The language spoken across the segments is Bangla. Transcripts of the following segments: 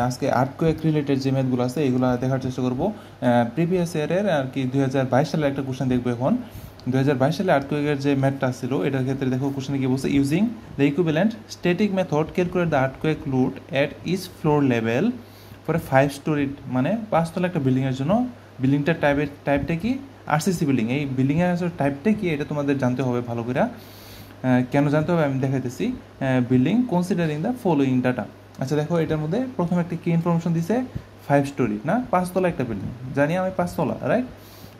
আজকে আর্থকোয়েক রিলেটেড যে ম্যাথগুলো আছে এগুলো দেখার চেষ্টা করবো। প্রিভিয়াস ইয়ারের আর কি 2022 সালের একটা কোশ্চেন দেখবো এখন। 2022 সালে আর্থকোয়েকের যে ম্যাথটা ছিল এটার ক্ষেত্রে দেখো কোশ্চেনে কি বলছে, using the equivalent static method calculate the earthquake load at each floor level for a 5 storey, মানে 5 তলা একটা বিল্ডিংয়ের জন্য। বিল্ডিংটার টাইপটা কি? RCC building. এই বিল্ডিংয়ের আসলে টাইপটা কি এটা তোমাদের জানতে হবে ভালো করে। কেন জানতে হবে আমি দেখাইতেছি। Building considering the following data. আচ্ছা দেখো, এটার মধ্যে প্রথম একটা কি ইনফরমেশন দিছে, 5 স্টোরি না 5 তলা একটা বিল্ডিং, জানি আমি 5 তলা, রাইট।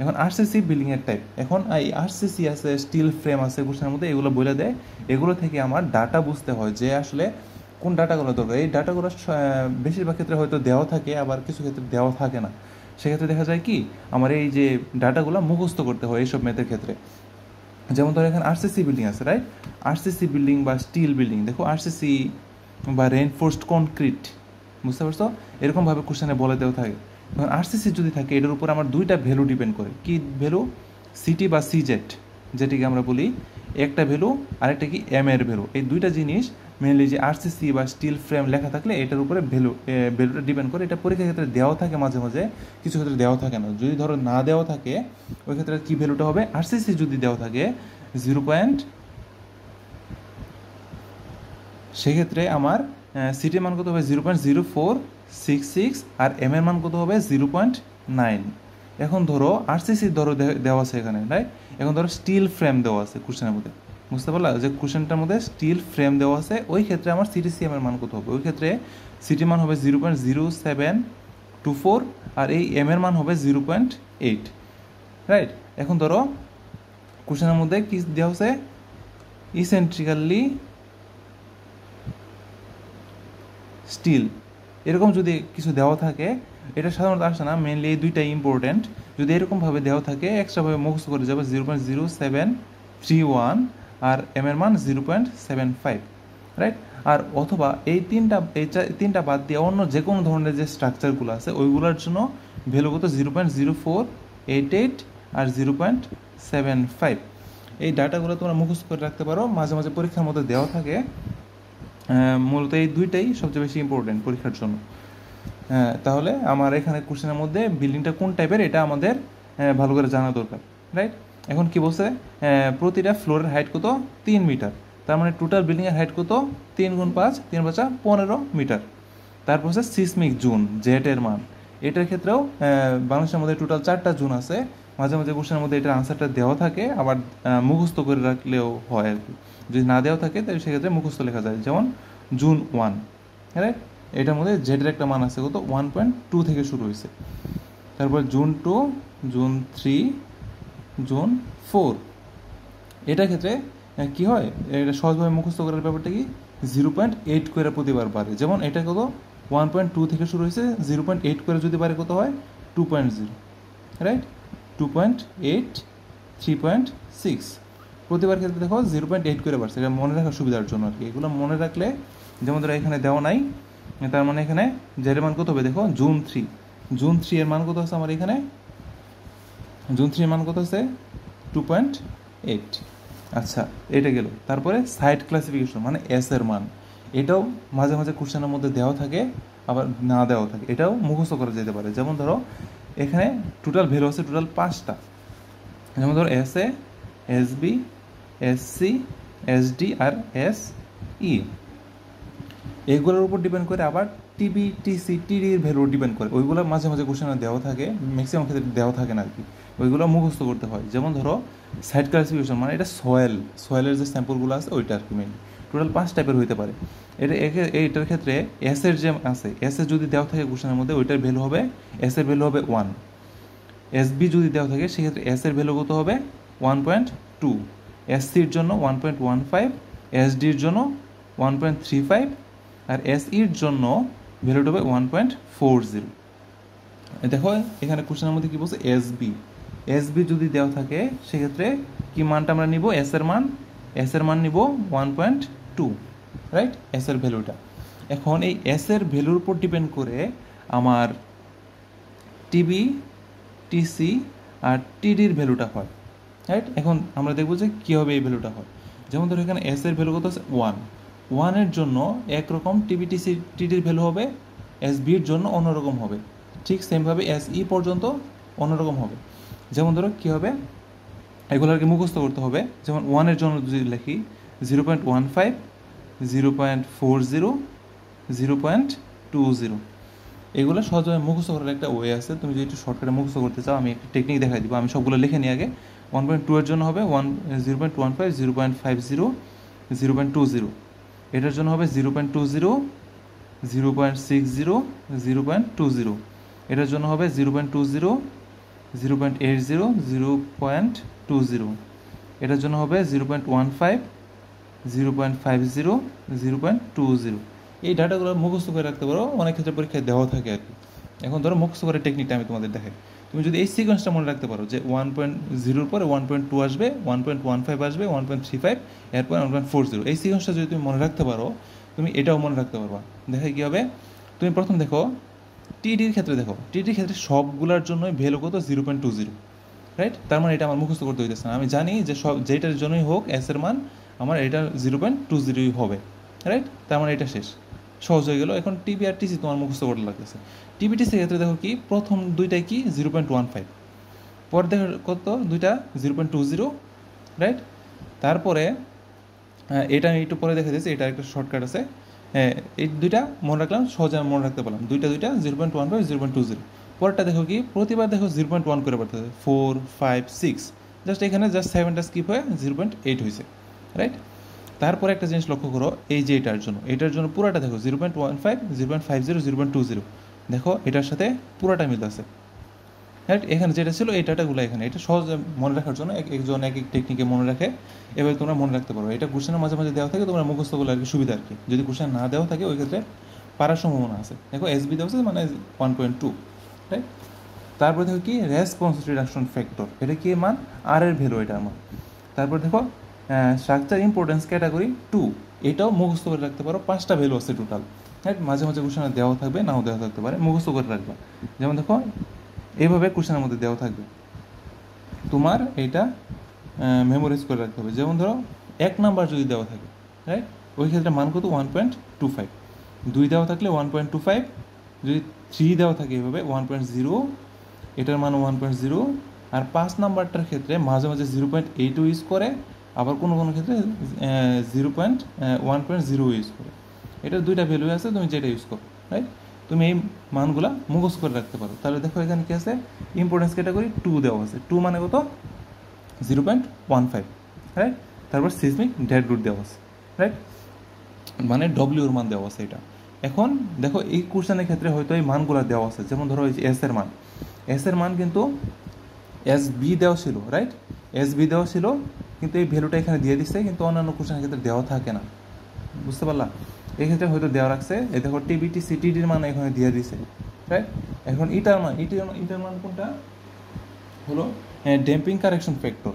এখন আরসিসি বিল্ডিংয়ের টাইপ, এখন এই আরসিসি আছে, স্টিল ফ্রেম আছে কোশ্চেনের মধ্যে, এগুলো বলে দেয়। এগুলো থেকে আমার ডাটা বুঝতে হয় যে আসলে কোন ডাটাগুলো দরকার। এই ডাটাগুলো বেশিরভাগ ক্ষেত্রে হয়তো দেওয়া থাকে, আবার কিছু ক্ষেত্রে দেওয়া থাকে না। সেক্ষেত্রে দেখা যায় কি আমার এই যে ডাটাগুলো মুখস্থ করতে হয় এইসব ম্যাথের ক্ষেত্রে। যেমন ধরো এখানে আরসিসি বিল্ডিং আছে, রাইট। আরসিসি বিল্ডিং বা স্টিল বিল্ডিং, দেখো আরসিসি বা রেইনফোর্সড কনক্রিট, বুঝতে পারছো? এরকমভাবে কোশ্চেনে বলে দেওয়া থাকে। এখন আরসিসি যদি থাকে এটার উপর আমার দুইটা ভ্যালু ডিপেন্ড করে। কি ভ্যালু? সিটি বা সিজেট যেটিকে আমরা বলি, একটা ভ্যালু, আরেকটা কি এম এর ভ্যালু। এই দুইটা জিনিস মেনলি যে আরসিসি বা স্টিল ফ্রেম লেখা থাকলে এটার উপরে ভ্যালুটা ডিপেন্ড করে। এটা পরীক্ষার ক্ষেত্রে দেওয়া থাকে মাঝে মাঝে, কিছু ক্ষেত্রে দেওয়া থাকে না। যদি ধরো না দেওয়া থাকে ওই ক্ষেত্রে কী ভ্যালুটা হবে, আরসিসি যদি দেওয়া থাকে 0. সেক্ষেত্রে আমার সিটির মান কত হবে 0.0466, আর এম এর মান কত হবে 0.9। এখন ধরো আরসিসি ধরো দেওয়া আছে এখানে, রাইট। এখন ধরো স্টিল ফ্রেম দেওয়া আছে কোশ্চেনের মধ্যে, বুঝতে পারলা যে কোশ্চেনটার মধ্যে স্টিল ফ্রেম দেওয়া আছে। ওই ক্ষেত্রে আমার সিটিসিএম এর মান কত হবে? ওই ক্ষেত্রে সিটির মান হবে 0.0724, আর এই এম এর মান হবে 0.8, রাইট। এখন ধরো কোশ্চেনের মধ্যে কি দেওয়া আছে, ইসেন্ট্রিক্যালি স্টিল, এরকম যদি কিছু দেওয়া থাকে, এটা সাধারণত আসে না, মেনলি এই দুইটাই ইম্পর্টেন্ট। যদি এরকমভাবে দেওয়া থাকে এক্সট্রাভাবে মুখস্থ করে যাবে 0.0731, আর এম এর মান 0.75, রাইট। আর অথবা এই তিনটা বাদ দিয়ে অন্য যে কোনো ধরনের যে স্ট্রাকচারগুলো আছে ওইগুলোর জন্য ভ্যালুগত 0.0488 আর 0.75। এই ডাটাগুলো তোমরা মুখস্থ করে রাখতে পারো, মাঝে মাঝে পরীক্ষার মধ্যে দেওয়া থাকে। মূলত এই দুইটাই সবচেয়ে বেশি ইম্পর্টেন্ট পরীক্ষার জন্য। তাহলে আমার এখানে কোশ্চেনের মধ্যে বিল্ডিংটা কোন টাইপের এটা আমাদের ভালো করে জানা দরকার, রাইট। এখন কি বলছে, প্রতিটা ফ্লোরের হাইট কত 3 মিটার, তার মানে টোটাল বিল্ডিংয়ের হাইট কত 3 × 5 3 × 5 15 মিটার। তারপর হচ্ছে সিসমিক জোন জেটের মান, এটার ক্ষেত্রেও বাংলাদেশের মধ্যে টোটাল 4টা জোন আছে। মাঝে মাঝে কোশ্চেনের মধ্যে এটার আনসারটা দেওয়া থাকে, আবার মুখস্থ করে রাখলেও হয় আর কি। যদি না দেওয়া থাকে তাহলে সেক্ষেত্রে মুখস্থ লেখা যায়, যেমন জুন 1, রাইট। এটার মধ্যে জেডের একটা মান আছে কত 1.2 থেকে শুরু হয়েছে। তারপর জুন 2, জুন 3, জুন 4। এটার ক্ষেত্রে কি হয়, এটা সহজভাবে মুখস্থ করার ব্যাপারটা কি 0.8 করে প্রতিবার বাড়ে। যেমন এটা কত 1.2 থেকে শুরু হয়েছে, 0.8 করে যদি বাড়ে কত হয় 2.0, রাইট। 2.8, 3.6 প্রতিবার ক্ষেত্রে দেখো 0.8 করে বাড়ছে। এটা মনে রাখার সুবিধার জন্য আর কি, এগুলো মনে রাখলে, যেমন ধরো এখানে দেওয়া নাই, তার মানে এখানে জেডের মান কত হবে দেখো জুন 3, জুন 3 এর মান কত আছে আমার এখানে, জুন 3 এর মান কত আছে 2.8। আচ্ছা এটা গেল। তারপরে সাইট ক্লাসিফিকেশন মানে এস এর মান, এটাও মাঝে মাঝে কোশ্চেনের মধ্যে দেওয়া থাকে, আবার না দেওয়া থাকে, এটাও মুখস্থ করা যেতে পারে। যেমন ধরো এখানে টোটাল ভ্যালু আছে টোটাল 5টা, যেমন ধরো S A, S B, S C, S D আর এস ই। এইগুলোর উপর ডিপেন্ড করে আবার টিবি, টিসি, টিডির ভ্যালু ডিপেন্ড করে। ওইগুলো মাঝে মাঝে কোশ্চেনে দেওয়া থাকে, ম্যাক্সিমাম ক্ষেত্রে দেওয়া থাকে না আর কি, ওইগুলো মুখস্থ করতে হয়। যেমন ধরো সাইট ক্লাসিফিকেশন মানে এটা সয়েলের যে স্যাম্পলগুলো আছে ওইটা আর কি, মেইন টোটাল 5 টাইপের হইতে পারে। এইটার ক্ষেত্রে এসের যে আছে, এসে যদি দেওয়া থাকে কোশ্চেনের মধ্যে ওইটার ভ্যালু হবে, এসের ভ্যালু হবে 1। এসবি যদি দেওয়া থাকে সেক্ষেত্রে এসের ভ্যালু কত হবে 1.2, এসসির জন্য 1.15, এসডির জন্য 1.35, আর এসইর জন্য ভ্যালুটা হবে 1.40। দেখো এখানে কোশ্চেনের মধ্যে কি বলছে এসবি যদি দেওয়া থাকে সেক্ষেত্রে কি মানটা আমরা নিব, এস এর মান নিব 1.2, রাইট, এস এর ভ্যালুটা। এখন এই এস এর ভ্যালুর উপর ডিপেন্ড করে আমার টিবি, টিসি আর টিডির ভ্যালুটা হয়, রাইট। এখন আমরা দেখবো যে কীভাবে এই ভ্যালুটা হয়। যেমন ধরো এখানে এস এর ভ্যালু কত আছে 1, 1 এর জন্য একরকম টিবি, টিসি, টিডির ভ্যালু হবে এস বির জন্য অন্যরকম হবে, ঠিক সেমভাবে এস ই পর্যন্ত অন্যরকম হবে। যেমন ধরো কী হবে, এগুলোকে মুখস্থ করতে হবে। যেমন ওয়ানের জন্য যদি লিখি 0.15, 0.40, 0.20, এগুলো সহজভাবে মুখস্থ করার একটা ওয়ে আছে। তুমি যদি একটু শর্টকাটে মুখস্থ করতে চাও, আমি একটা টেকনিক দেখাই দিব। আমি সবগুলো লিখে নিই আগে। 1.2 এর জন্য হবে 0.15, 0.50, 0.20, এটার জন্য হবে 0.20, 0.60, 0.20, এটার জন্য হবে 0.20, 0.80, 0.20, এটার জন্য হবে 0.15, 0.50, 0.20। এই ডাটাগুলো মুখস্থ করে রাখতে পারো, অনেক ক্ষেত্রে পরীক্ষায় দেওয়া থাকে আর কি। এখন ধরো মুখস্থ করার টেকনিকটা আমি তোমাদের দেখাই। তুমি যদি এই সিকোয়েন্সটা মনে রাখতে পারো যে 1.0 পরে 1.2 আসবে, 1.15 আসবে, 1.35, এরপর 1.40, এই সিকোয়েন্সটা যদি তুমি মনে রাখতে পারো, তুমি এটাও মনে রাখতে পারবা। দেখে কী হবে, তুমি প্রথম দেখো টিডির ক্ষেত্রে, দেখো টিডির ক্ষেত্রে সবগুলোর জন্যই ভ্যালু কত 0.20, রাইট? তার মানে এটা আমার মুখস্থ করতে হইতেছে না, আমি জানি যে সব যেটার জন্যই হোক এস এর মান আমার এটা 0.20 হবে, রাইট? তার মানে এটা শেষ, সহজ হয়ে গেল। এখন টিবি আর টিসি তোমার মুখস্থ করতে লাগতেছে। টিবি টিসির ক্ষেত্রে দেখো কি, প্রথম দুইটাই কি 0.15, পরে দেখো কত দুইটা 0.20, রাইট? তারপরে এটা আমি একটু পরে দেখা যাচ্ছে, এটা একটা শর্টকাট আছে। এই দুইটা মনে রাখলাম, সহজে আমি মনে রাখতে পারলাম, দুইটা 0.15, 0.20। পরেরটা দেখো কি, প্রতিবার দেখো 0.1 করে বাড়তে হবে, 4, 5, 6, জাস্ট এখানে জাস্ট 7টা স্কিপ হয়ে 0.8 হয়েছে, রাইট? তারপরে একটা জিনিস লক্ষ্য করো, এই যে এটার জন্য পুরাটা দেখো 0.15, 0.50, 0.20, দেখো এটার সাথে পুরাটা মিল আছে, রাইট? এখানে যেটা ছিল এই ডাটাগুলো এখানে, এটা সহজ মনে রাখার জন্য একজন এক টেকনিকে মনে রাখে, এবার তোমরা মনে রাখতে পারো। এটা কোশ্চেনের মাঝে মাঝে দেওয়া থাকে, তোমরা মুখস্থগুলো আর কি সুবিধা আর কি। যদি কোশ্চেন না দেওয়া থাকে ওই ক্ষেত্রে পারার সম্ভাবনা আছে। দেখো এসবি দেওয়া আছে মানে 1.2, রাইট? তারপরে দেখো কি, রেসপন্স রিডাকশন ফ্যাক্টর, এটা কি মান, আর এর ভ্যালু এটা আমার। তারপর দেখো স্ট্রাকচার ইম্পর্টেন্স ক্যাটাগরি 2, এটাও মুখস্থ করে রাখতে পারো, 5টা ভ্যালু আছে টোটাল, রাইট? মাঝে মাঝে কোশ্চেনে দেওয়া থাকবে, নাও দেওয়া থাকতে পারে, মুখস্থ করে রাখবা। যেমন দেখো এইভাবে কোশ্চেনের মধ্যে দেওয়া থাকবে, তোমার এইটা মেমোরাইজ করে রাখতে হবে। যেমন ধরো 1 নাম্বার যদি দেওয়া থাকে, রাইট, ওই ক্ষেত্রে মান কত 1.25, 2 দেওয়া থাকলে 1.25, যদি 3 দেওয়া থাকে এভাবে 1.0, এটার মান 1.0। আর 5 নাম্বারটার ক্ষেত্রে মাঝে মাঝে 0.8 ইউজ করে, আবার কোনো কোনো ক্ষেত্রে 1.0 ইউজ করে। এটার দুইটা ভ্যালু আছে, তুমি যেটা ইউজ করো, রাইট? তুমি এই মানগুলা মুখস্থ করে রাখতে পারো। তাহলে দেখো এখানে কি আছে, ইম্পর্টেন্স ক্যাটাগরি 2 দেওয়া আছে, 2 মানে কত 0.15, রাইট? তারপর সিসমিক ডেড রুট দেওয়া আছে, রাইট, মানে ডব্লিউর মান দেওয়া আছে এটা। এখন দেখো এই কোশ্চেনের ক্ষেত্রে হয়তো এই মানগুলো দেওয়া আছে, যেমন ধরো এই যে এস এর মান কিন্তু এস বি দেওয়া ছিল, রাইট? এস বি দেওয়া ছিল, কিন্তু এই ভ্যালুটা এখানে দিয়ে দিচ্ছে, কিন্তু অন্যান্য কোশ্চেনের ক্ষেত্রে দেওয়া থাকে না, বুঝতে পারলা? এই ক্ষেত্রে হয়তো দেওয়া রাখছে, এই দেখো টিবিটি সিটিডির মান এখানে দিয়ে দিছে, রাইট? এখন ইটার মান কোনটা হলো ড্যাম্পিং কারেকশন ফ্যাক্টর,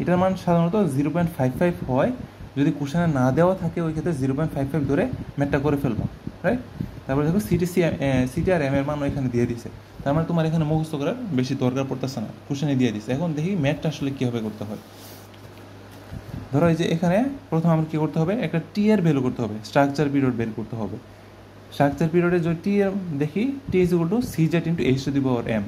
ইটার মান সাধারণত 0.55 হয়। যদি কোশ্চেনে না দেওয়া থাকে ওই ক্ষেত্রে 0.55 ধরে ম্যাথটা করে ফেলবা, রাইট? তারপরে দেখো সিটি আর এম এর মান এখানে দিয়ে দিছে, তার মানে তোমার এখানে মুখস্থ করার বেশি দরকার পড়তেছে না, কোশ্চেনে দিয়ে দিছে। এখন দেখি ম্যাথটা আসলে কীভাবে করতে হয়। ধরো এই যে এখানে প্রথম আমার কী করতে হবে, একটা টি এর ভ্যালু করতে হবে, স্ট্রাকচার পিরিয়ড বের করতে হবে। স্ট্রাকচার পিরিয়ডে যদি টি এর দেখি, T is equal to CZ into H to the power M,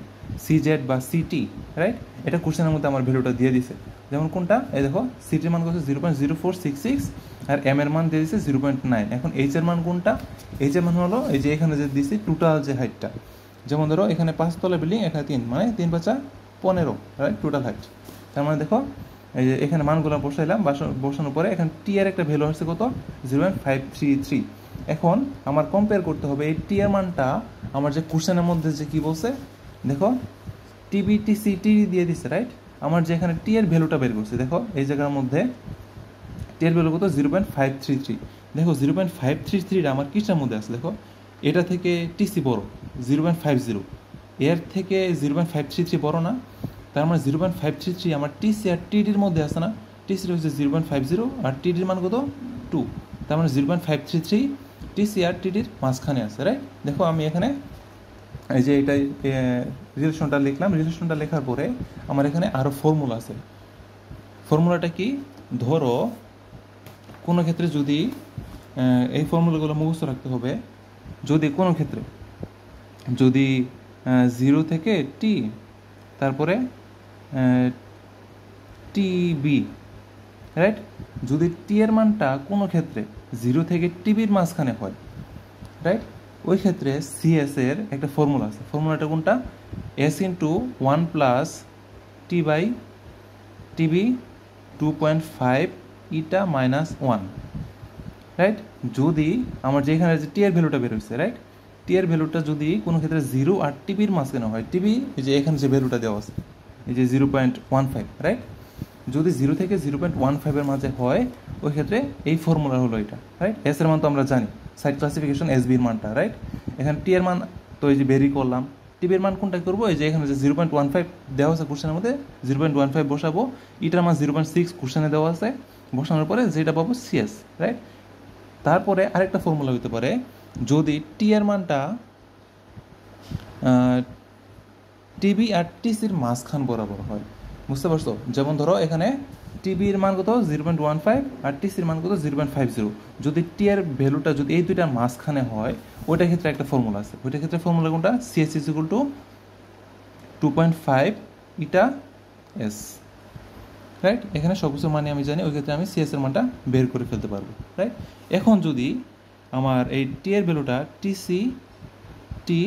CZ বা সিটি, রাইট? এটা কোশ্চেনের মধ্যে আমার ভ্যালুটা দিয়ে দিছে। যেমন কোনটা, এই দেখো সিটির মান কত 0.0466, আর এম এর মান দিয়ে দিছে 0.9। এখন এইচ এর মান কোনটা, এইচ এর মান হলো এই যে এখানে যে দিছি টোটাল যে হাইটটা। যেমন ধরো এখানে 5 তলা বিল্ডিং, এখানে 3, মানে 3 5 15, রাইট, টোটাল হাইট। তার মানে দেখো এই যে এখানে মানগুলো বসাইলাম, বসানোর পরে এখানে টি এর একটা ভ্যালু হচ্ছে কত 0.533। এখন আমার কম্পেয়ার করতে হবে এই টি এর মানটা আমার যে কোশ্চেনের মধ্যে যে কি বলছে, দেখো টিবিটিসিটি দিয়ে দিচ্ছে, রাইট? আমার যে এখানে টি এর ভ্যালুটা বের করছে, দেখো এই জায়গার মধ্যে টি এর ভ্যালু কত 0.533। দেখো 0.533 আমার কিসের মধ্যে আছে, দেখো এটা থেকে টিসি বড় 0.50, এর থেকে 0.533 বড় না? তার মানে 0.533 আমার টিসি আর টিডির মধ্যে আছে না? টিসির হচ্ছে 0.50 আর টিডির মান কত 2, তার মানে 0.533 টিসি আর টিডির মাঝখানে আছে, রাইট? দেখো আমি এখানে এই যে এটাই রিলেশনটা লিখলাম, রিলেশনটা লেখার পরে আমার এখানে আরও ফর্মুলা আছে। ফর্মুলাটা কি, ধরো কোনো ক্ষেত্রে যদি এই ফর্মুলাগুলো মুখস্থ রাখতে হবে, যদি কোনো ক্ষেত্রে যদি 0 থেকে টি তারপরে টিবি, রাইট, যদি টি এর মানটা কোনো ক্ষেত্রে 0 থেকে টিবির মাঝখানে হয়, রাইট, ওই ক্ষেত্রে সিএস এর একটা ফর্মুলা আছে। ফর্মুলাটা কোনটা? S into 1 plus T by TB 2.5 ইটা মাইনাস 1, রাইট। যদি আমার যেখানে যে টি এর ভ্যালুটা বের হয়েছে, রাইট, টি এর ভ্যালুটা যদি কোনো ক্ষেত্রে 0 আর টিবির মাঝখানে হয়, টিবি এই যে এখানে যে ভ্যালুটা দেওয়া আছে এই যে 0.15, রাইট, যদি 0 থেকে 0.15 এর মাঝে হয় ওই ক্ষেত্রে এই ফর্মুলা হলো এটা, রাইট। এস এর মান তো আমরা জানি, সাইড ক্লাসিফিকেশন এস বির মানটা, রাইট। এখানে টি এর মান তো এই যে বেরি করলাম, টিবির মান কোনটা করবো? এই যে এখানে যে 0.15 দেওয়া আছে কোশ্চেনের মধ্যে 0.15 বসাবো, ইটার মান 0.6 কোশ্চেনে দেওয়া আছে, বসানোর পরে যেটা পাবো সিএস, রাইট। তারপরে আরেকটা ফর্মুলা হতে পারে, যদি টি এর মানটা টিবি আর টিসির মাঝখান বরাবর হয়, বুঝতে পারছো? যেমন ধরো এখানে টিবির মান কত 0.15 আর টিসির মান কত 0.50, যদি টি এর ভ্যালুটা যদি এই দুইটার মাঝখানে হয় ওইটার ক্ষেত্রে একটা ফর্মুলা আছে। ওইটার ক্ষেত্রে ফর্মুলা কোনটা? CS is equal two 2.5 eta S, right. এখানে সব কিছুর মানে আমি জানি, ওই ক্ষেত্রে আমি সিএস এর মানটা বের করে ফেলতে পারবো, রাইট। এখন যদি আমার এই টি এর ভ্যালুটা টিসি টি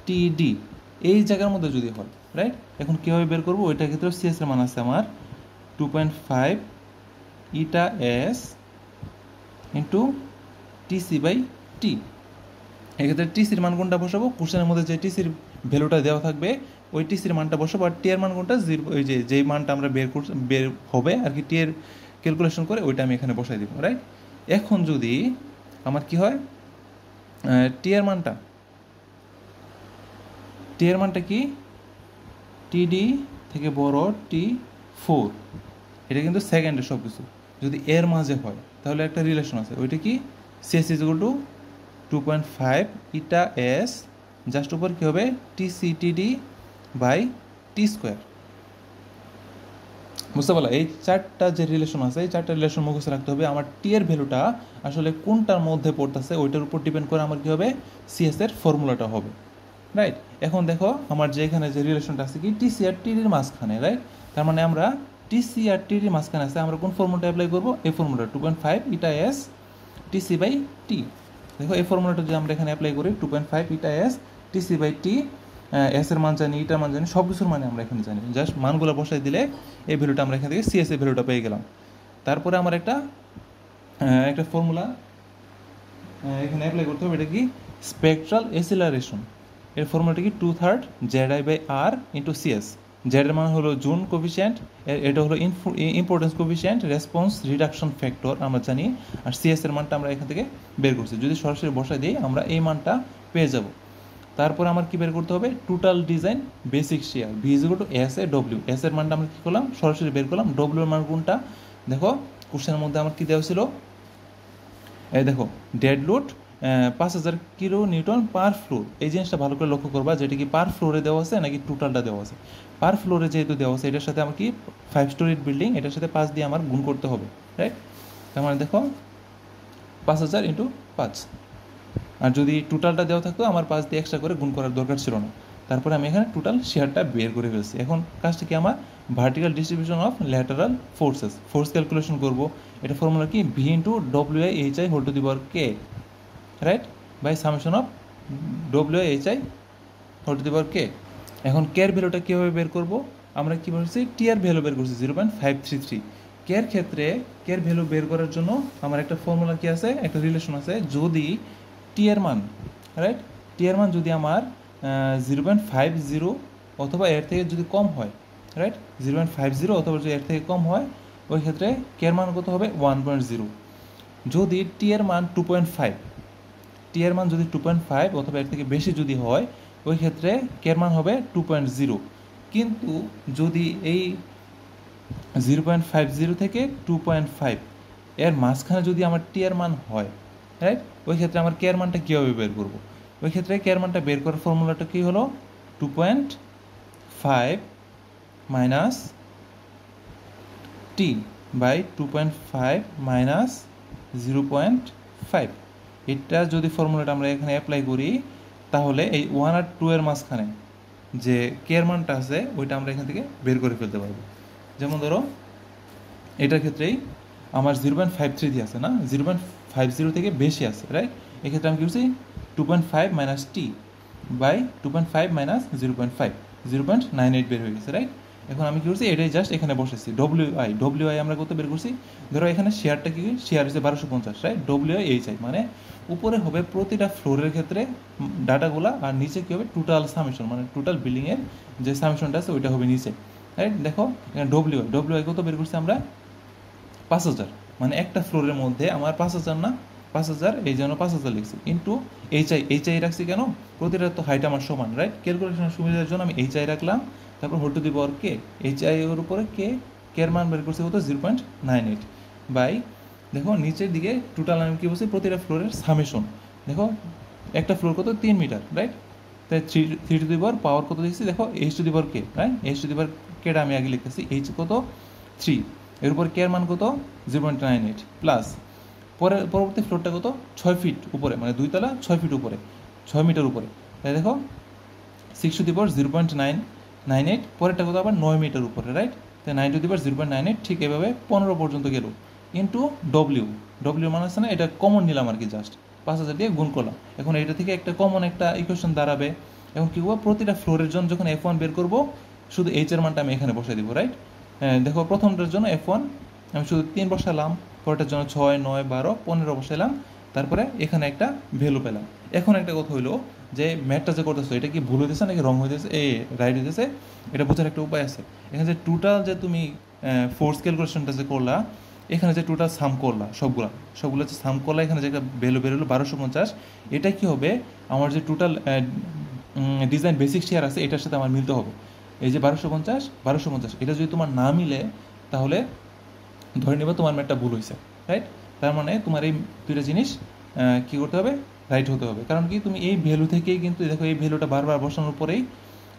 টিডি এই জায়গার মধ্যে যদি হয়, রাইট, এখন কীভাবে বের করবো? ওইটার ক্ষেত্রে সিএস এর মান আছে আমার 2.5 eta S into TC by টি। এক্ষেত্রে টিসির মান কোনটা বসাবো? কোশ্চেনের মধ্যে যে টিসির ভ্যালুটা দেওয়া থাকবে ওই টিসির মানটা বসাবো, আর টি এর মান কোনটা? 0, ওই যে যেই মানটা আমরা বের হবে আর কি টি এর ক্যালকুলেশন করে ওইটা আমি এখানে বসাই দিব, রাইট। এখন যদি আমার কি হয়, টি এর মানটা কি? টিডি থেকে বড় T4, এটা কিন্তু সেকেন্ডের সব কিছু। যদি এর মাঝে হয় তাহলে একটা রিলেশন আছে, ওইটা কি? CS is equal two 2.5 eta S just উপর কী হবে? টিসিটিডি বাই টি স্কোয়ার, বুঝতে পারলাম? এই চারটা যে রিলেশন আছে এই চারটা রিলেশন মুখস্থ রাখতে হবে। আমার টি এর ভ্যালুটা আসলে কোনটার মধ্যে পড়তেছে ওইটার উপর ডিপেন্ড করে আমার কী হবে? সিএস এর ফর্মুলাটা হবে, রাইট। এখন দেখো আমার যে এখানে যে রিলেশনটা আছে কি টিসি আর টিডির মাঝখানে, রাইট। তার মানে আমরা টিসি আর টিডির মাঝখানে আছে, আমরা কোন ফর্মুলাটা অ্যাপ্লাই করবো? এই formula 2.5 eta S TC by T. দেখো এই ফর্মুলাটা যদি আমরা এখানে অ্যাপ্লাই করি 2.5 eta S TC by T, S এর মান জানি, ইটার মান জানি, সব কিছুর মানে আমরা এখানে জানি, জাস্ট মানগুলো বসাই দিলে এই ভ্যালুটা আমরা এখান থেকে সিএস এর ভ্যালুটা পেয়ে গেলাম। তারপরে আমার একটা ফর্মুলা এখানে অ্যাপ্লাই করতে হবে, এটা কি? Spectral acceleration. এর ফর্মুলাটা কি? 2/3 ZI by R into CS. Z এর মান হলো জুন কোফিসিয়েন্ট, এটা হলো importance coefficient, response reduction factor আমরা জানি, আর সিএস এর মানটা আমরা এখান থেকে বের করছি। যদি সরাসরি বসাই দিই আমরা এই মানটা পেয়ে যাব। তারপর আমার কি বের করতে হবে? Total design basic share V is equal two S A W. S এর মানটা আমরা কী করলাম? সরাসরি বের করলাম। ডব্লিউ এর মান কোনটা? দেখো কোশ্চেনের মধ্যে আমার কী দেওয়া ছিল, এই দেখো ডেড লোড 5000 কিলো নিউটন পার ফ্লোর। এই জিনিসটা ভালো করে লক্ষ্য করবা, যেটা কি পার ফ্লোরে দেওয়া আছে নাকি টোটালটা দেওয়া আছে। পার ফ্লোরে যেহেতু দেওয়া আছে এটার সাথে আমার কি 5 স্টোরির বিল্ডিং, এটার সাথে 5 দিয়ে আমার গুণ করতে হবে, রাইট। তার মানে দেখো 5000 ইন্টু 5, আর যদি টোটালটা দেওয়া থাকতো আমার 5 দিয়ে এক্সট্রা করে গুণ করার দরকার ছিল না। তারপরে আমি এখানে টোটাল শেয়ারটা বের করে ফেলছি। এখন কাজটা কি? আমার vertical distribution of lateral forces, force calculation করব। এটা ফর্মুলা কি? V into W I H I whole to the power K, right, by summation of W I H I whole to the power K. এখন কে এর ভ্যালুটা কীভাবে বের করব? আমরা কী বলছি? টি এর ভ্যালু বের করছি 0.533। কে এর ক্ষেত্রে কে এর ভ্যালু বের করার জন্য আমার একটা ফর্মুলা কি আছে, একটা রিলেশন আছে। যদি টি এর মান, রাইট, টি এর মান যদি আমার 0.50 অথবা এর থেকে যদি কম হয়, রাইট, 0.50 অথবা যদি এর থেকে কম হয় ওই ক্ষেত্রে কে এর মান কত হবে? 1.0। যদি টি এর মান 2.5, টি এর মান যদি 2.5 অথবা এর থেকে বেশি যদি হয় ওই ক্ষেত্রে কে এর মান হবে 2.0। কিন্তু যদি এই 0.50 থেকে 2.5 এর মাঝখানে যদি আমার টি এর মান হয়, রাইট, ওই ক্ষেত্রে আমার কে এর মানটা কীভাবে বের করবো? ওই ক্ষেত্রে কে এর মানটা বের করার ফর্মুলাটা কী হলো? 2.5 মাইনাস টি বাই 2.5 মাইনাস 0.5। এটা যদি ফর্মুলাটা আমরা এখানে অ্যাপ্লাই করি তাহলে এই 1 আর 2 এর মাঝখানে যে কে এর মানটা আছে ওইটা আমরা এখান থেকে বের করে ফেলতে পারবো। যেমন ধরো এটার ক্ষেত্রেই আমার 0.53 দিয়ে আছে না, 0.50 থেকে বেশি আছে, রাইট? এক্ষেত্রে আমি কি করছি 2.5 মাইনাস টি বাই 2.5 মাইনাস 0.5, 0.98 বের হয়ে গেছে, রাইট? এখন আমি কি করছি এটাই জাস্ট এখানে বসেছি ডব্লিউআই আমরা কত বের করছি, ধরো এখানে শেয়ারটা কি শেয়ার হচ্ছে 1250, রাইট? ডব্লিউআই মানে উপরে হবে প্রতিটা ফ্লোরের ক্ষেত্রে ডাটাগুলা, আর নিচে কি হবে টোটাল সামেশন, মানে টোটাল বিল্ডিংয়ের যে সামেশনটা আছে ওইটা হবে নিচে, রাইট? দেখো এখানে ডব্লিউআই কত বের করছি আমরা 5000, মানে একটা ফ্লোরের মধ্যে আমার 5000 না 5000, এই জন্য 5000 লিখছি ইন্টু এইচআই রাখছি কেন, প্রতিটা তো হাইট আমার সমান, রাইট? ক্যালকুলেশনের সুবিধার জন্য আমি এইচআই রাখলাম, তারপর whole to the power K, HI এর উপরে কে এর মান বের করছি কত 0.98 বাই, দেখো নিচের দিকে টোটাল আমি কি বলছি প্রতিটা ফ্লোরের সামেশন, দেখো একটা ফ্লোর কত 3 মিটার, রাইট? তাই 3 টু দি পাওয়ার কত দিচ্ছি, দেখো H to the power K, right? H to the power কেটা আমি আগে লিখতেছি, এইচ কত 3, এর উপর কে এর মান কত 0.98 প্লাস পরবর্তী ফ্লোরটা কত 6 ফিট উপরে, মানে 2 তলা 6 ফিট উপরে, 6 মিটার উপরে, তাই দেখো 6 টু দি পাওয়ার 0.998, পরেরটা কত আবার 9 মিটার উপরে, রাইট? তাই 9 টু দি পাওয়ার 0.98, ঠিক এভাবে 15 পর্যন্ত গেল ইন্টু ডব্লিউ মানে আছে না, এটা কমন নিলাম আর কি, জাস্ট 5000 দিয়ে গুণ করলাম। এখন এটা থেকে একটা কমন একটা ইকুয়েশন দাঁড়াবে। এখন কী করবো, প্রতিটা ফ্লোরের জন্য যখন F1 বের করবো শুধু এইচ এর মানটা আমি এখানে বসাই দিব, রাইট? দেখো প্রথমটার জন্য F1 আমি শুধু 3 বসালাম, পরেরটার জন্য 6, 9, 12, 15 বসাইলাম, তারপরে এখানে একটা ভ্যালু পেলাম। এখন একটা কথা হইলো যে ম্যাথটা যে করতেছো এটা কি ভুল হইতেছে নাকি রং হইতেছে, রাইট হইতেছে, এটা বোঝার একটা উপায় আছে। এখানে যে টোটাল যে তুমি ফোর্স ক্যালকুলেশনটা যে করলা, এখানে যে টোটাল সাম করলা সবগুলো যে সাম করলা, এখানে যে একটা ভ্যালু বেরোলো 1250, এটা কি হবে আমার যে টোটাল ডিজাইন বেসিক শেয়ার আছে এটার সাথে আমার মিলতে হবে। এই যে 1250 এটা যদি তোমার না মিলে তাহলে ধরে নেবে তোমার ম্যাথটা ভুল হয়েছে, রাইট? তার মানে তোমার এই দুইটা জিনিস কী করতে হবে, রাইট হতে হবে। কারণ কি তুমি এই ভ্যালু থেকেই কিন্তু দেখো এই ভ্যালুটা বারবার বসানোর পরেই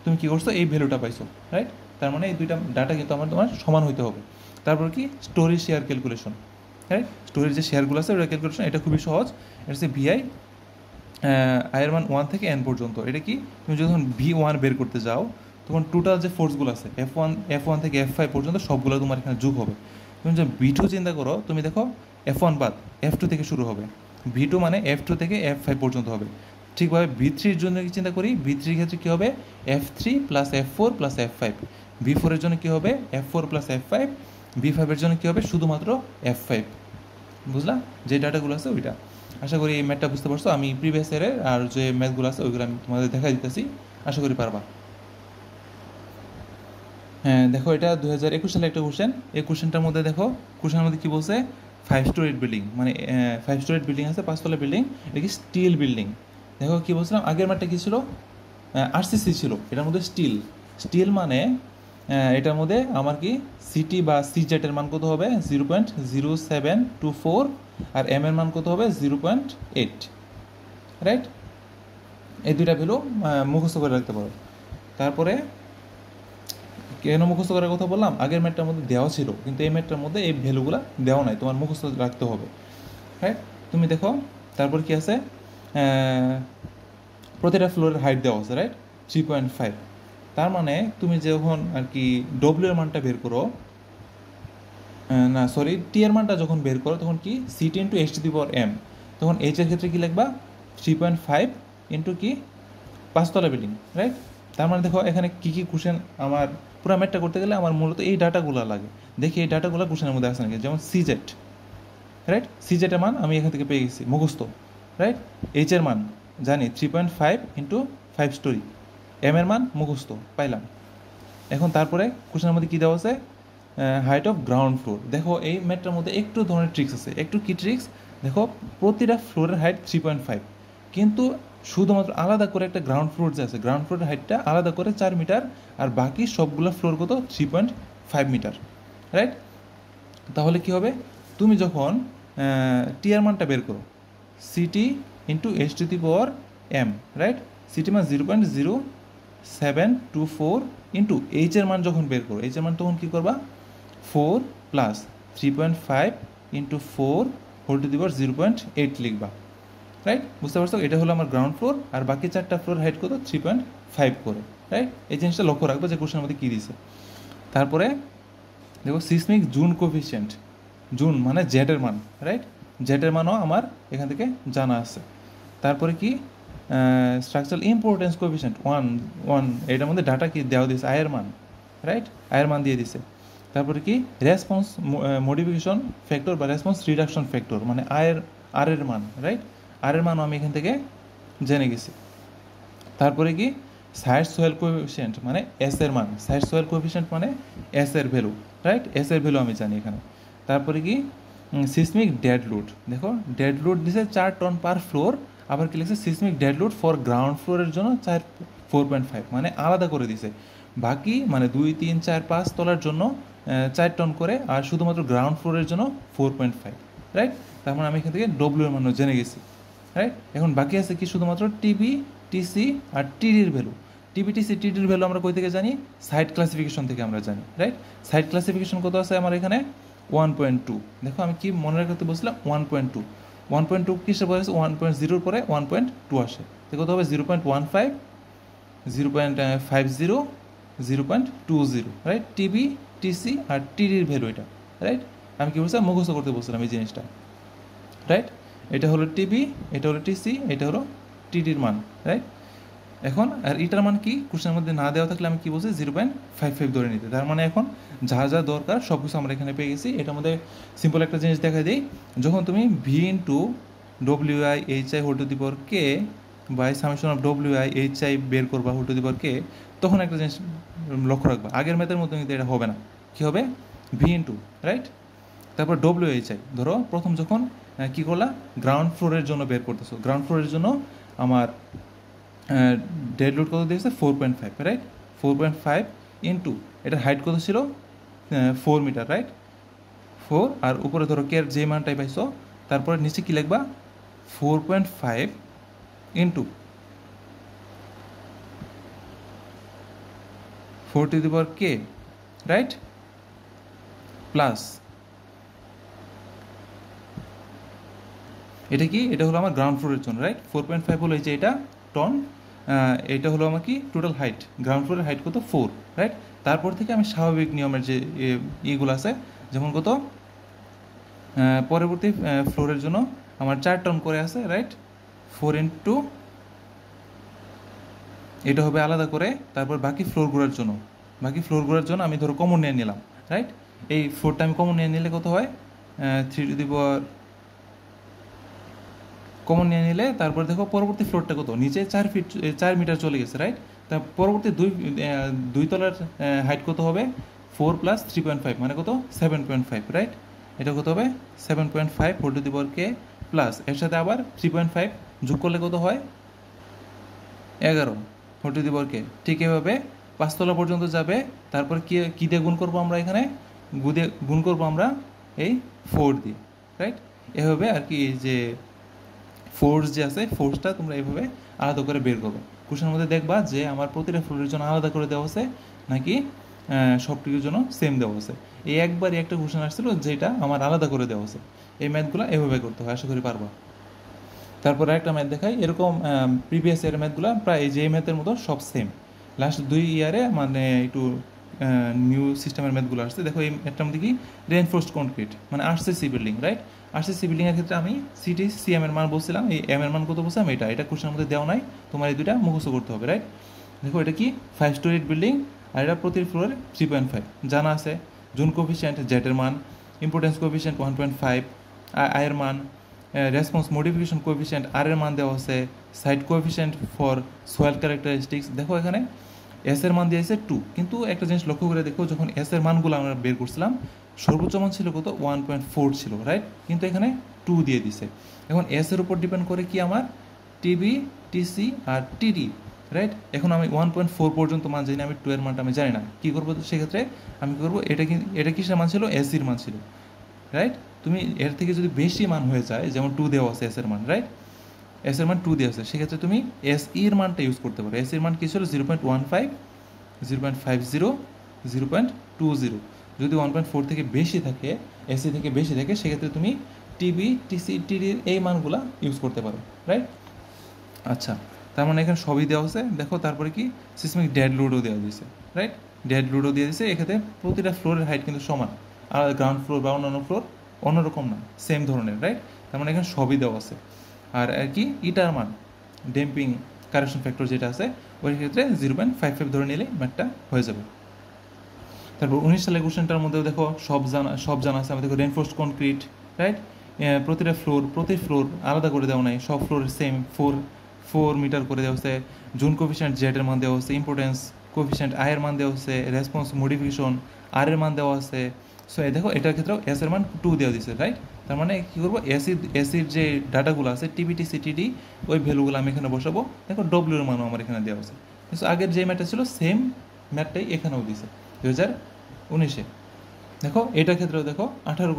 তুমি কী করছো, এই ভ্যালুটা পাইছো, রাইট? তার মানে এই দুইটা ডাটা কিন্তু তোমার সমান হইতে হবে। তারপর কি স্টোরি শেয়ার ক্যালকুলেশন, রাইট? স্টোরির যে শেয়ারগুলো আছে ওটা ক্যালকুলেশন, এটা খুবই সহজ। এটা হচ্ছে ভিআই আয়ের মান 1 থেকে n পর্যন্ত। এটা কি তুমি যখন V1 বের করতে যাও তখন টোটাল যে ফোর্সগুলো আছে F1 থেকে F5 পর্যন্ত সবগুলো তোমার এখানে যোগ হবে। তুমি যে V2 চিন্তা করো, তুমি দেখো F1 বাদ F2 থেকে শুরু হবে, V2 মানে F2 থেকে F5 পর্যন্ত হবে। ঠিকভাবে V3-র জন্য কি চিন্তা করি, V3-র ক্ষেত্রে কী হবে F3 plus F4 plus F5, V4-এর জন্য কী হবে F4 প্লাস F5, V5-এর জন্য কী হবে শুধুমাত্র F5। বুঝলা যে ডাটাগুলো আছে ওইটা। আশা করি এই ম্যাথটা বুঝতে পারছো। আমি প্রিভিয়াস ইয়ারের আর যে ম্যাথগুলো আছে ওইগুলো আমি তোমাদের দেখা দিতেছি, আশা করি পারবা। হ্যাঁ দেখো এটা 2021 সালে একটা কোশ্চেন। এই কোশ্চেনটার মধ্যে দেখো কোশ্চেনের মধ্যে কী বলছে, 5 স্টোরিড বিল্ডিং, মানে 5 স্টোরিড বিল্ডিং আছে, 5তলা বিল্ডিং, এটা কি স্টিল বিল্ডিং। দেখো কী বলছিলাম আগের ম্যাথটা কী ছিল, আরসিসি ছিল, এটার মধ্যে স্টিল মানে এটার মধ্যে আমার কি সিটি বা সিজেটের মান কত হবে 0.0724, আর এম এর মান কত হবে 0.8, রাইট? এই দুইটা ভ্যালু মুখস্থ করে রাখতে পারো। তারপরে কেন মুখস্থ করার কথা বললাম, আগের ম্যাথটার মধ্যে দেওয়া ছিল কিন্তু এই ম্যাথটার মধ্যে এই ভ্যালুগুলো দেওয়া নাই, তোমার মুখস্থ রাখতে হবে, রাইট? তুমি দেখো তারপর কি আছে, প্রতিটা ফ্লোরের হাইট দেওয়া আছে, রাইট? 3.5। তার মানে তুমি যখন আর কি ডব্লিউ এর মানটা বের করো, না সরি টি এর মানটা যখন বের করো তখন কি CT into H to the power M, তখন এইচ এর ক্ষেত্রে কী লিখবা 3.5 ইন্টু কি 5তলা বিল্ডিং, রাইট? তার মানে দেখো এখানে কী কী কোশ্চেন আমার পুরো ম্যাথটা করতে গেলে আমার মূলত এই ডাটাগুলো লাগে। দেখি এই ডাটাগুলো কোশ্চেনের মধ্যে আসে নাকি, যেমন সিজেট, রাইট? সিজেটের মান আমি এখান থেকে পেয়ে গেছি মুখস্থ, রাইট? এইচ এর মান জানি 3.5 ইন্টু 5 স্টোরি, এম এর মান মুখস্থ পাইলাম। এখন তারপরে কোশ্চেনের মধ্যে কী দেওয়া আছে, হাইট অফ গ্রাউন্ড ফ্লোর। দেখো এই ম্যাথটার মধ্যে একটু ধরনের ট্রিক্স আছে, একটু কী ট্রিক্স দেখো, প্রতিটা ফ্লোরের হাইট 3.5, কিন্তু শুধুমাত্র আলাদা করে একটা গ্রাউন্ড ফ্লোর যে আছে গ্রাউন্ড ফ্লোরের হাইটটা আলাদা করে 4 মিটার, আর বাকি সবগুলো ফ্লোর কত 3.5 মিটার, রাইট? তাহলে কি হবে, তুমি যখন টি এর মানটা বের করো CT into H to the power M, right? CT মান 0.0724 ইন্টু এইচ এর মান যখন বের করো, এইচ এর মান তখন কী করবা 4 plus 3.5 into 4 whole to the power 0.8 লিখবা, রাইট? বুঝতে পারছো? এটা হলো আমার গ্রাউন্ড ফ্লোর, আর বাকি 4টা ফ্লোর হাইট কত? 3.5 করে, রাইট? এই জিনিসটা লক্ষ্য রাখবো যে কোশ্চেনের মধ্যে কী দিছে। তারপরে দেখো সিসমিক জুন কোফিশিয়েন্ট, জুন মানে জেডের মান, রাইট? জেডের মানও আমার এখান থেকে জানা আছে। তারপরে কি স্ট্রাকচারাল ইম্পর্টেন্স কোফিশিয়েন্ট 1, এটার মধ্যে ডাটা কি দেওয়া দিয়েছে? আয়ের মান, রাইট? আয়ের মান দিয়ে দিছে। তারপরে কি রেসপন্স মডিফিকেশন ফ্যাক্টর বা রেসপন্স রিডাকশন ফ্যাক্টর মানে আরের মান, রাইট? আরের মানও আমি এখান থেকে জেনে গেছি। তারপরে কি সাইড সোয়েল কোএফিসিয়েন্ট মানে এস এর মান, সাইড সোয়েল কোএফিসিয়েন্ট মানে এস এর ভ্যালু, রাইট? এস এর ভ্যালু আমি জানি এখানে। তারপরে কি সিসমিক ডেড লোড, দেখো ডেড লোড দিছে 4 টন পার ফ্লোর, আবার কি লিখছে seismic dead load for ground ফ্লোরের জন্য 4.5 মানে আলাদা করে দিছে। বাকি মানে 2, 3, 4, 5 তলার জন্য 4 টন করে, আর শুধুমাত্র গ্রাউন্ড ফ্লোরের জন্য 4.5, রাইট? তার মানে আমি এখান থেকে ডব্লিউ এর মানও জেনে গেছি, রাইট? এখন বাকি আছে কি শুধুমাত্র টিবি, টিসি আর টিডির ভ্যালু। টিবি, টিসি, টিডির ভ্যালু আমরা কই থেকে জানি? সাইট ক্লাসিফিকেশন থেকে আমরা জানি, রাইট? সাইট ক্লাসিফিকেশন কত আছে আমার এখানে? 1.2। দেখো আমি কি মনে রাখতে বলছিলাম? 1.2। 1.2 কিসের পরে আছে? 1.0 পরে 1.2 আসে, তো কত হবে? 0.15, 0.50, 0.20, রাইট? টিবি, টিসি আর টিডির ভ্যালু এটা, রাইট? আমি কি বলছিলাম? মুখস্থ করতে বলছিলাম এই জিনিসটা, রাইট? এটা হলো টিবি, এটা হলো টিসি, এটা হলো টিডির মান, রাইট? এখন আর এটার মান কি কোশ্চেনের মধ্যে না দেওয়া থাকলে আমি কি বলছি? 0.55 ধরে নিতে। তার মানে এখন যা যা দরকার সব কিছু আমরা এখানে পেয়ে গেছি। এটার মধ্যে সিম্পল একটা জিনিস দেখা দিই, যখন তুমি V into WI H I whole to the power K by summation of WI H I বের করবা হোল টু দি পাওয়ার কে, তখন একটা জিনিস লক্ষ্য রাখবা, আগের ম্যাথের মতো কিন্তু এটা হবে না। কী হবে? V into, right? তারপর ডব্লিউএইচআই, ধরো প্রথম যখন কী করলা? গ্রাউন্ড ফ্লোরের জন্য বের করতেছো, গ্রাউন্ড ফ্লোরের জন্য আমার ডেড লোড কত দিয়েছে? 4.5, রাইট? 4.5 ইন্টু এটার হাইট কত ছিল? 4 মিটার, রাইট? 4, আর উপরে ধরো কে যে মানটাই পাইছো, তারপরে নিচে কী লিখবা? 4.5 into 4 two the power K, right? Plus এটা কি? এটা হলো আমার গ্রাউন্ড ফ্লোরের জন্য, রাইট? 4.5 হলো এই যে এটা টন, এটা হলো আমার কি টোটাল হাইট, গ্রাউন্ড ফ্লোরের হাইট কত? 4, রাইট? তারপর থেকে আমি স্বাভাবিক নিয়মের যে ইগুলো আছে, যেমন কত পরবর্তী ফ্লোরের জন্য আমার 4 টন করে আছে, রাইট? 4 ইন্টু এটা হবে আলাদা করে, তারপর বাকি ফ্লোরগুলোর জন্য আমি ধরো কমন নিয়ে নিলাম, রাইট? এই 4টা আমি কমন নিয়ে নিলে কত হয়? 3 টু দি পাওয়ার কমন নিয়ে নিলে, তারপর দেখো পরবর্তী ফ্লোরটা কত? নিচে 4 মিটার চলে গেছে, রাইট? তা পরবর্তী দুই তলার হাইট কত হবে? 4 প্লাস 3.5 মানে কত? 7.5, রাইট? এটা কত হবে? 7.5 whole to the power K plus এর সাথে আবার 3.5 যোগ করলে কত হয়? 11 হোল টু দি পাওয়ার কে। ঠিক এভাবে 5 তলা পর্যন্ত যাবে। তারপর কী দিয়ে গুণ করবো আমরা? এখানে গুণ করবো আমরা এই 4 দিয়ে, রাইট? এভাবে আর কি যে ফোর্স যে আছে, ফোর্সটা তোমরা এইভাবে আলাদা করে বের করবে। কোশ্চেনের মধ্যে দেখবা যে আমার প্রতিটা ফ্লোরের জন্য আলাদা করে দেওয়া আছে নাকি সবটির জন্য সেম দেওয়া আছে। এই একবারই একটা কোশ্চেন আসছিল যেটা আমার আলাদা করে দেওয়া আছে। এই ম্যাথগুলো এভাবে করতে হয়, আশা করি পারবা। তারপর একটা ম্যাথ দেখাই, এরকম প্রিভিয়াস ইয়ারের ম্যাথগুলো প্রায় যে ম্যাথের মতো সব সেম। লাস্ট 2 ইয়ারে মানে একটু নিউ সিস্টেমের ম্যাথগুলো আসছে। দেখো এই ম্যাথটার মধ্যে কি রেইনফোর্সড কনক্রিট মানে আরসিসি বিল্ডিং, রাইট? আরসিসি বিল্ডিংয়ের ক্ষেত্রে আমি সিএম এর মান বলছিলাম, এই এম এর মান কত বলছিলাম? এটা কোশ্চেনের মধ্যে দেওয়া নাই, তোমার এই দুইটা মুখস্থ করতে হবে, রাইট? দেখো এটা কি 5 স্টোরিড বিল্ডিং, আর এটা প্রতি ফ্লোরে 3.5 জানা আছে। জুন কোফিশিয়েন্ট জেটের মান, ইম্পর্টেন্স কোফিশিয়েন্ট 1.5, আয়ের মান, রেসপন্স মডিফিকেশন কোএফিসিয়েন্ট আর এর মান দেওয়া আছে, side coefficient for Soyel characteristics. দেখো এখানে এস এর মান দিয়েছে 2, কিন্তু একটা জিনিস লক্ষ্য করে দেখো, যখন এস এর মানগুলো আমরা বের করছিলাম সর্বোচ্চ মান ছিল কত? 1.4 ছিল, রাইট? কিন্তু এখানে 2 দিয়ে দিছে। এখন এস এর উপর ডিপেন্ড করে কি আমার টিবি, টিসি আর টিডি, রাইট? এখন আমি 1.4 পর্যন্ত মান জানি, আমি 2 এর মানটা আমি জানি না। কী করবো সেক্ষেত্রে? আমি কী করবো, এটা কিসের মান ছিল? এসির মান ছিল, রাইট? তুমি এর থেকে যদি বেশি মান হয়ে যায়, যেমন 2 দেওয়া আছে এস এর মান, রাইট? এস এর মান 2 দেওয়া আছে, সেক্ষেত্রে তুমি এস এর মানটা ইউজ করতে পারো। এস এর মান কী ছিল? 0.15, 0.50, 0.20। যদি 1.4 থেকে বেশি থাকে, এসি থেকে বেশি থাকে, সেক্ষেত্রে তুমি টিবি টিসি টিডির এই মানগুলা ইউজ করতে পারো, রাইট? আচ্ছা, তার মানে এখানে সবই দেওয়া আছে। দেখো তারপরে কি সিসমিক ডেড লোডও দেওয়া দিয়েছে, রাইট? ডেড লোডও দিয়ে দিয়েছে। এক্ষেত্রে প্রতিটা ফ্লোরের হাইট কিন্তু সমান, আর গ্রাউন্ড ফ্লোর বা অন্যান্য ফ্লোর অন্যরকম না, সেম ধরনের, রাইট? তার মানে এখানে সবই দেওয়া আছে। আর কি ইটার মান, ডেম্পিং কারেকশন ফ্যাক্টর যেটা আছে, ওই ক্ষেত্রে 0.55 ধরে নিলে ম্যাথটা হয়ে যাবে। তারপর 19 সালের কোশ্চেনটার মধ্যেও দেখো সব জানা আছে আমাদের। রেনফোর্সড কনক্রিট, রাইট? প্রতিটা প্রতি ফ্লোর আলাদা করে দেওয়া নাই, সব ফ্লোর সেম 4 মিটার করে দেওয়া হচ্ছে। জুন কোফিশিয়েন্ট জেড এর মান দেওয়া হচ্ছে, ইম্পর্টেন্স কোফিশিয়েন্ট আই এর মান দেওয়া হচ্ছে, রেসপন্স মডিফিকেশন আর এর মান দেওয়া আছে। সো দেখো এটার ক্ষেত্রেও এস এর মান 2 দেওয়া দিচ্ছে, রাইট? তার মানে কী করবো, এসির যে ডাটাগুলো আছে টিবিটি সিটিডি, ওই ভ্যালুগুলো আমি এখানে বসাবো। দেখো ডব্লিউর মানও আমার এখানে দেওয়া আছে। সো আগের যে ম্যাথটা ছিল সেম ম্যাথটাই এখানেও দিছে 2019-এ। দেখো এটার ক্ষেত্রেও দেখো 18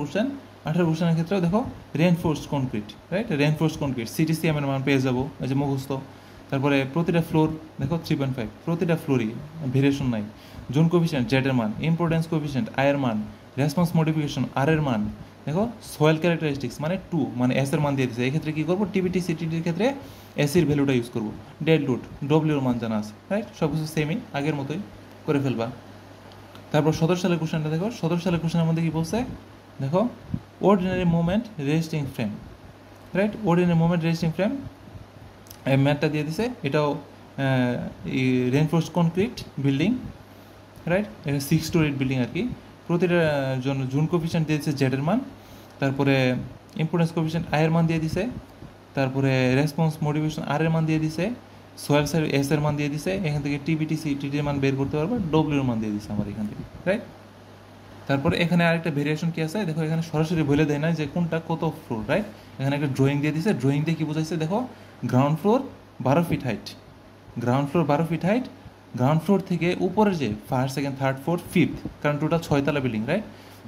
কোশ্চেনের ক্ষেত্রেও দেখো রেনফোর্সড কনক্রিট, রাইট? রেনফোর্সড কনক্রিট সিটিসিএম এর মান পেয়ে যাবো, এই যে মুখস্থ। তারপরে প্রতিটা ফ্লোর দেখো 3.5, প্রতিটা ফ্লোরই ভেরিয়েশন নাই। জুন কোফিশিয়েন্ট জেড এর মান, ইম্পর্টেন্স কোফিশিয়েন্ট আই এর মান, রেসপন্স মডিফিকেশন আর এর মান, দেখো সয়েল ক্যারেক্টারিস্টিক্স মানে 2 মানে এস এর মান দিয়ে দিচ্ছে। এক্ষেত্রে কী করবো, টিবিটি সিটিডির ক্ষেত্রে এসির ভ্যালুটা ইউজ করবো। ডেড লোড ডব্লিউর মান জানা আছে, রাইট? সব কিছু সেমই, আগের মতোই করে ফেলবা। তারপর 17 সালের কোশ্চেনটা দেখো। 17 সালের কোশ্চেনের মধ্যে কি বলছে দেখো, ordinary movement resisting frame, right? Ordinary movement resisting frame এই ম্যাথটা দিয়ে দিছে। এটাও রেনফোর্সড কনক্রিট বিল্ডিং, রাইট? এটা 6 স্টোরিড বিল্ডিং আর কি। প্রতিটার জন্য জুন কোফিশিয়েন্ট দিয়ে দিচ্ছে জেড এর মান, তারপরে ইম্পর্টেন্স কোফিশিয়েন্ট আই এর মান দিয়ে দিছে, তারপরে রেসপন্স মডিফিকেশন আর এর মান দিয়ে দিছে, সোয়েল সাইড এস এর মান দিয়ে দিছে। এখান থেকে টিবিটি সিটিডির মান বের করতে পারবে, ডব্লিউর মান দিয়ে দিছে আমার এখান থেকে, রাইট? তারপরে এখানে আরেকটা ভেরিয়েশন কি আছে দেখো, এখানে সরাসরি বলে দেয় না যে কোনটা কত ফ্লোর, রাইট? এখানে একটা ড্রয়িং দিয়ে দিছে। ড্রয়িং দিয়ে কি বোঝাইছে দেখো, ground floor 12 feet height, ground floor 12 feet height. Ground floor থেকে উপরের যে first second third fourth fifth, কারণ টোটাল 6 তলা বিল্ডিং, রাইট?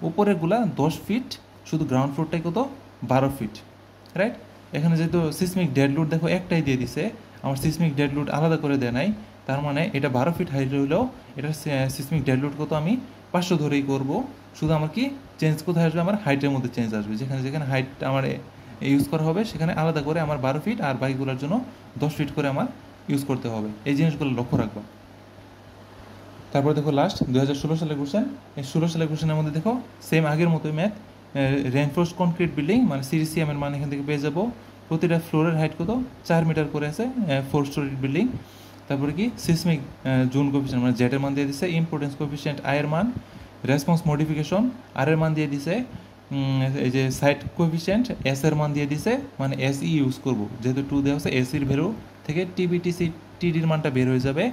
উপরেরগুলা 10 ফিট, শুধু গ্রাউন্ড ফ্লোরটাই কত 12 ফিট, রাইট? এখানে যেহেতু সিসমিক ডেড লোড দেখো একটাই দিয়ে দিছে, আমার সিসমিক ডেড লোড আলাদা করে দেয় নাই। তার মানে এটা 12 ফিট হাইট হলেও এটার সিসমিক ডেড লোড কত আমি 500 ধরেই করব। শুধু আমার কি চেঞ্জ কোথায় আসবে, আমার হাইটের মধ্যে চেঞ্জ আসবে। যেখানে যেখানে হাইট আমার ইউজ করা হবে সেখানে আলাদা করে আমার 12 ফিট, আর বাকিগুলোর জন্য 10 ফিট করে আমার ইউজ করতে হবে। এই জিনিসগুলো লক্ষ্য রাখবা। তারপর দেখো লাস্ট 2016 সালের কোশ্চেন। এই 16 সালের কোশ্চেনের মধ্যে দেখো সেম আগের মতোই ম্যাথ। রেনফোর্সড কনক্রিট বিল্ডিং মানে সিরিসিএম এর মান এখান থেকে পেয়ে যাবো। প্রতিটা ফ্লোরের হাইট কত 4 মিটার করে আছে, 4 স্টোরি বিল্ডিং। তারপরে কি সিসমিক জুন কোফিশিয়েন্ট মানে জেড এর মান দিয়ে দিছে, ইম্পর্টেন্স কোফিশিয়েন্ট আই এর মান, রেসপন্স মডিফিকেশন আর এর মান দিয়ে দিছে, এই যে সাইট কোফিশিয়েন্ট এস এর মান দিয়ে দিছে, মানে এস ই ইউজ করবো যেহেতু 2 দেওয়া হচ্ছে। এসির ভ্যালু থেকে টিবিটিসি টিডির মানটা বের হয়ে যাবে।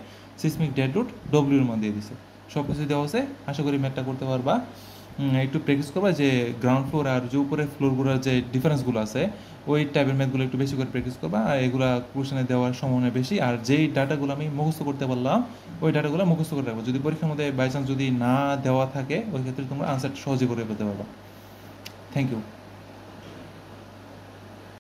সিসমিক ডেড লোড ডব্লিউর মান দিয়ে দিছে। সব কিছু দেওয়া আছে, আশা করি ম্যাথটা করতে পারবা। একটু প্র্যাকটিস করবা যে গ্রাউন্ড ফ্লোর আর যে উপরের ফ্লোরগুলোর যে ডিফারেন্সগুলো আছে ওই টাইপের ম্যাথগুলো একটু বেশি করে প্র্যাকটিস করবা। আর এগুলা কোশ্চেনে দেওয়ার সম্ভাবনা বেশি। আর যেই ডাটাগুলো আমি মুখস্থ করতে পারলাম ওই ডাটাগুলো মুখস্থ করে রাখবো। যদি পরীক্ষার মধ্যে বাই চান্স যদি না দেওয়া থাকে ওই ক্ষেত্রে তোমরা আনসারটা সহজে করে পেতে পারবা। Thank you.